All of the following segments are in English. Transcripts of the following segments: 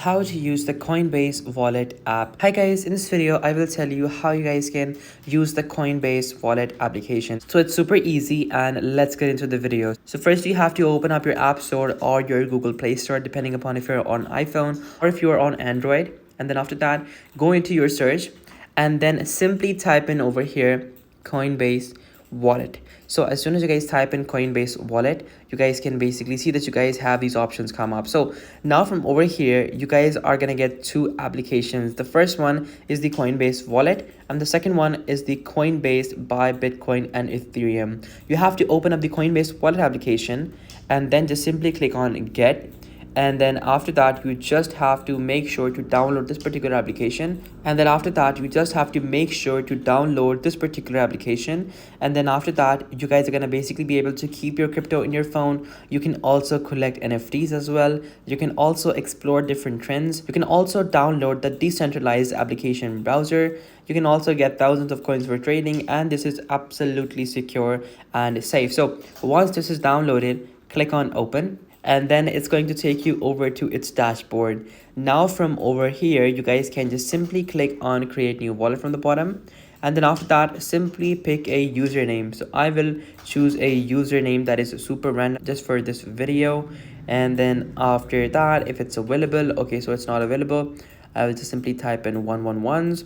how to use the Coinbase Wallet app. Hi guys, in this video I will tell you how you guys can use the Coinbase Wallet application. So it's super easy and let's get into the video. So first you have to open up your App Store or your Google Play Store depending upon if you're on iPhone or if you're on Android. And then after that, go into your search and then simply type in over here Coinbase Wallet. So as soon as you guys type in Coinbase Wallet, you guys can basically see that you guys have these options come up. So now from over here, you guys are gonna get two applications. The first one is the Coinbase Wallet and the second one is the Coinbase Buy Bitcoin and Ethereum. You have to open up the Coinbase Wallet application and then just simply click on Get. And then after that, you just have to make sure to download this particular application. And then after that, you just have to make sure to download this particular application. And then after that, you guys are going to basically be able to keep your crypto in your phone. You can also collect NFTs as well. You can also explore different trends. You can also download the decentralized application browser. You can also get thousands of coins for trading. And this is absolutely secure and safe. So once this is downloaded, click on open. And then it's going to take you over to its dashboard. Now from over here, you guys can just simply click on create new wallet from the bottom. And then after that, simply pick a username. So I will choose a username that is super random just for this video. And then after that, if it's available, okay, so it's not available, I will just simply type in 111s.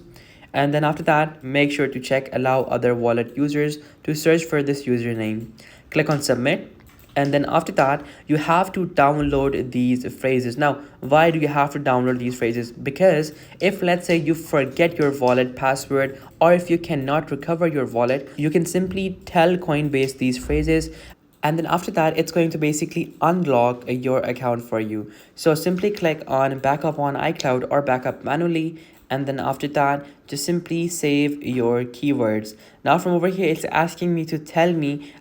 And then after that, make sure to check allow other wallet users to search for this username. Click on submit. And then after that, you have to download these phrases. Now, why do you have to download these phrases? Because if let's say you forget your wallet password or if you cannot recover your wallet, you can simply tell Coinbase these phrases. And then after that, it's going to basically unlock your account for you. So simply click on backup on iCloud or backup manually. And then after that, just simply save your keywords. Now from over here, it's asking me to tell me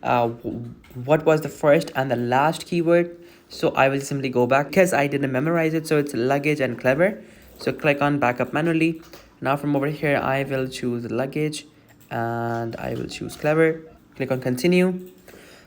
what was the first and the last keyword. So I will simply go back because I didn't memorize it. So it's luggage and clever. So click on backup manually. Now from over here, I will choose luggage and I will choose clever. Click on continue.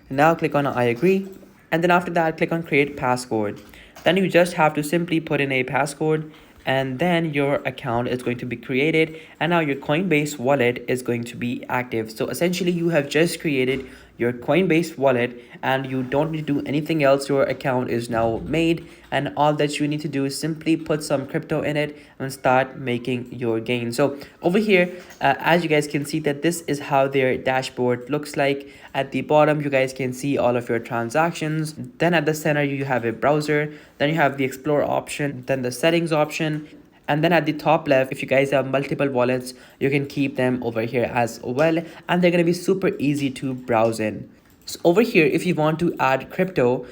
Now click on I agree. And then after that, click on create passcode. Then you just have to simply put in a passcode. And then your account is going to be created and now your Coinbase wallet is going to be active. So essentially you have just created your Coinbase wallet and you don't need to do anything else. Your account is now made and all that you need to do is simply put some crypto in it and start making your gain. So over here, as you guys can see that this is how their dashboard looks like. At the bottom, you guys can see all of your transactions. Then at the center, you have a browser. Then you have the explore option, then the settings option. And then at the top left, if you guys have multiple wallets, you can keep them over here as well. And they're going to be super easy to browse in. So over here, if you want to add crypto,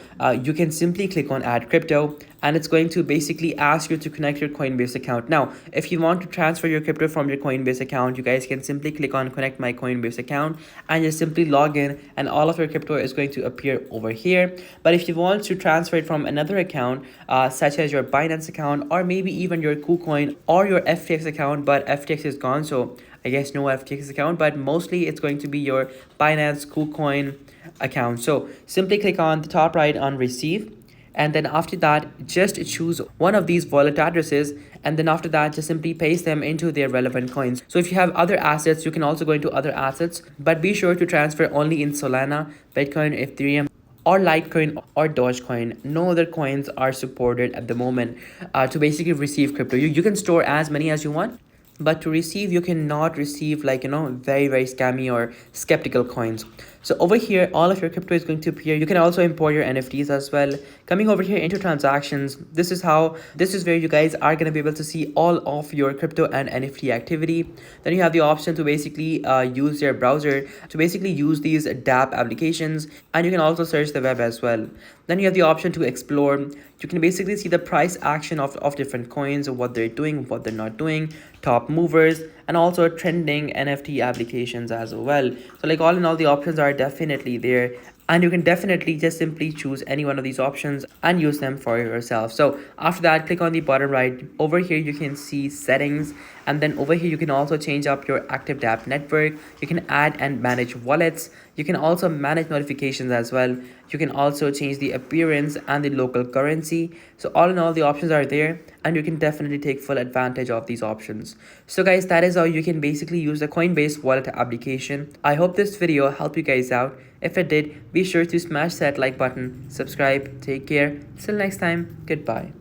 you can simply click on add crypto and it's going to basically ask you to connect your Coinbase account. Now, if you want to transfer your crypto from your Coinbase account, you guys can simply click on connect my Coinbase account and just simply log in and all of your crypto is going to appear over here. But if you want to transfer it from another account, such as your Binance account or maybe even your KuCoin or your FTX account, but FTX is gone, so I guess no FTX account, but mostly it's going to be your Binance KuCoin account. So simply click on the top right on receive. And then after that, just choose one of these wallet addresses. And then after that, just simply paste them into their relevant coins. So if you have other assets, you can also go into other assets, but be sure to transfer only in Solana, Bitcoin, Ethereum, or Litecoin or Dogecoin. No other coins are supported at the moment to basically receive crypto. You can store as many as you want, but to receive, you cannot receive like, very, very scammy or skeptical coins. So over here, all of your crypto is going to appear. You can also import your NFTs as well. Coming over here into transactions, this is where you guys are going to be able to see all of your crypto and NFT activity. Then you have the option to basically use your browser to basically use these dApp applications. And you can also search the web as well. Then you have the option to explore. You can basically see the price action of different coins, what they're doing, what they're not doing, top movers, and also trending NFT applications as well. So like all in all, the options are definitely there. And you can definitely just simply choose any one of these options and use them for yourself. So after that, click on the bottom right. Over here, you can see settings. And then over here, you can also change up your active dApp network. You can add and manage wallets. You can also manage notifications as well. You can also change the appearance and the local currency. So all in all, the options are there, and you can definitely take full advantage of these options. So guys, that is how you can basically use the Coinbase wallet application. I hope this video helped you guys out. If it did, be sure to smash that like button, subscribe, take care. Till next time, goodbye.